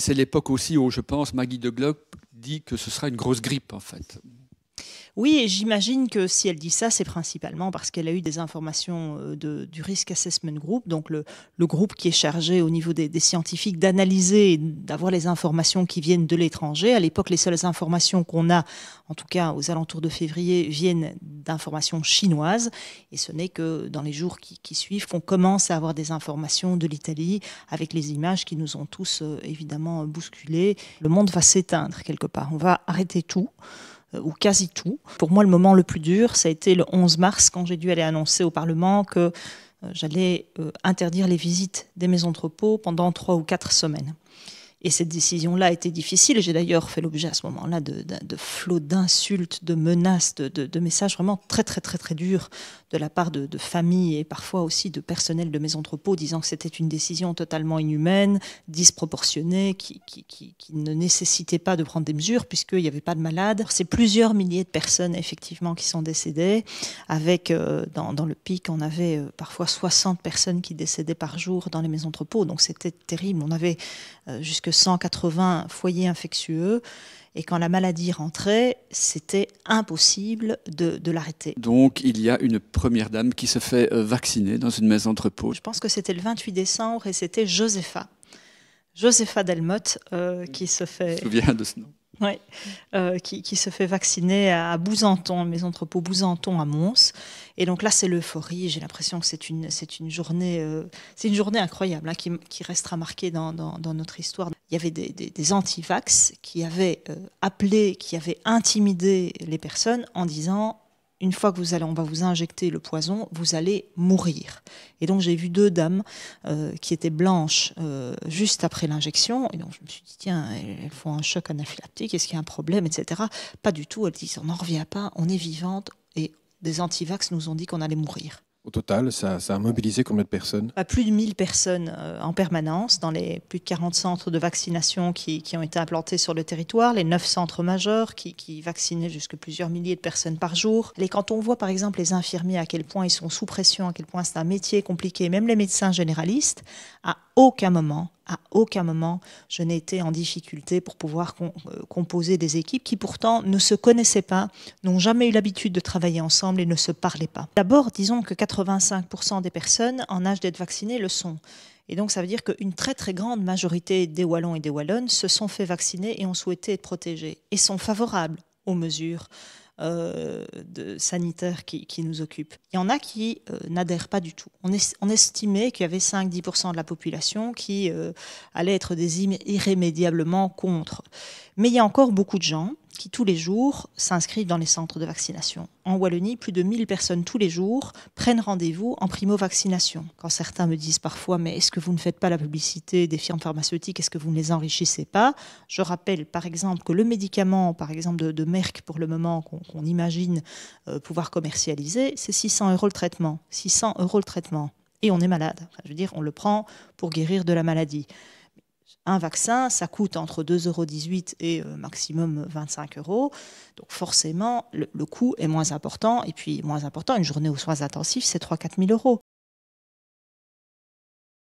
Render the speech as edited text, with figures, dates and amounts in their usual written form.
C'est l'époque aussi où, je pense, Maggie de Glock dit que ce sera une grosse grippe, en fait. Oui, et j'imagine que si elle dit ça, c'est principalement parce qu'elle a eu des informations du Risk Assessment Group, donc le groupe qui est chargé au niveau des scientifiques d'analyser et d'avoir les informations qui viennent de l'étranger. À l'époque, les seules informations qu'on a, en tout cas aux alentours de février, viennent d'informations chinoises. Et ce n'est que dans les jours qui suivent qu'on commence à avoir des informations de l'Italie avec les images qui nous ont tous évidemment bousculés. Le monde va s'éteindre quelque part. On va arrêter tout. Ou quasi tout. Pour moi, le moment le plus dur, ça a été le 11 mars, quand j'ai dû aller annoncer au Parlement que j'allais interdire les visites des maisons de repos pendant 3 ou 4 semaines. Et cette décision-là a été difficile. J'ai d'ailleurs fait l'objet à ce moment-là de flots d'insultes, de menaces, de messages vraiment très, très, très, très durs de la part de familles et parfois aussi de personnel de maisons de repos, disant que c'était une décision totalement inhumaine, disproportionnée, qui ne nécessitait pas de prendre des mesures puisqu'il n'y avait pas de malades. C'est plusieurs milliers de personnes, effectivement, qui sont décédées. Avec, dans le pic, on avait parfois 60 personnes qui décédaient par jour dans les maisons de repos. Donc c'était terrible. On avait jusque 180 foyers infectieux. Et quand la maladie rentrait, c'était impossible de l'arrêter. Donc, il y a une première dame qui se fait vacciner dans une maison de repos. Je pense que c'était le 28 décembre et c'était Josepha Delmotte qui se fait... Je me souviens de ce nom. Oui, qui se fait vacciner à Bousanton, maison de repos Bousanton à Mons. Et donc là, c'est l'euphorie. J'ai l'impression que c'est une journée incroyable, hein, qui restera marquée dans notre histoire. Il y avait des anti-vax qui avaient appelé, qui avaient intimidé les personnes en disant: une fois que on va vous injecter le poison, vous allez mourir. Et donc j'ai vu 2 dames qui étaient blanches juste après l'injection. Et donc je me suis dit, tiens, elles font un choc anaphylactique, est-ce qu'il y a un problème, etc. Pas du tout, elles disent, on n'en revient pas, on est vivante. Et des antivax nous ont dit qu'on allait mourir. Au total, ça a mobilisé combien de personnes? Plus de 1000 personnes en permanence dans les plus de 40 centres de vaccination qui ont été implantés sur le territoire, les 9 centres majeurs qui vaccinaient jusque plusieurs milliers de personnes par jour. Et quand on voit par exemple les infirmiers, à quel point ils sont sous pression, à quel point c'est un métier compliqué, même les médecins généralistes, à aucun moment, je n'ai été en difficulté pour pouvoir composer des équipes qui pourtant ne se connaissaient pas, n'ont jamais eu l'habitude de travailler ensemble et ne se parlaient pas. D'abord, disons que 85% des personnes en âge d'être vaccinées le sont. Et donc ça veut dire qu'une très très grande majorité des Wallons et des Wallonnes se sont fait vacciner et ont souhaité être protégés et sont favorables aux mesures sanitaires qui nous occupent. Il y en a qui n'adhèrent pas du tout. On estimait qu'il y avait 5-10% de la population qui allait être irrémédiablement contre. Mais il y a encore beaucoup de gens qui tous les jours s'inscrivent dans les centres de vaccination. En Wallonie, plus de 1000 personnes tous les jours prennent rendez-vous en primo-vaccination. Quand certains me disent parfois « mais est-ce que vous ne faites pas la publicité des firmes pharmaceutiques, est-ce que vous ne les enrichissez pas ?» Je rappelle par exemple que le médicament par exemple de Merck pour le moment qu'on imagine pouvoir commercialiser, c'est 600 € le traitement. 600 € le traitement. Et on est malade. Enfin, je veux dire, on le prend pour guérir de la maladie. Un vaccin, ça coûte entre 2,18 € et maximum 25 €. Donc forcément, le coût est moins important. Et puis, moins important, une journée aux soins intensifs, c'est 3 000 à 4 000 €.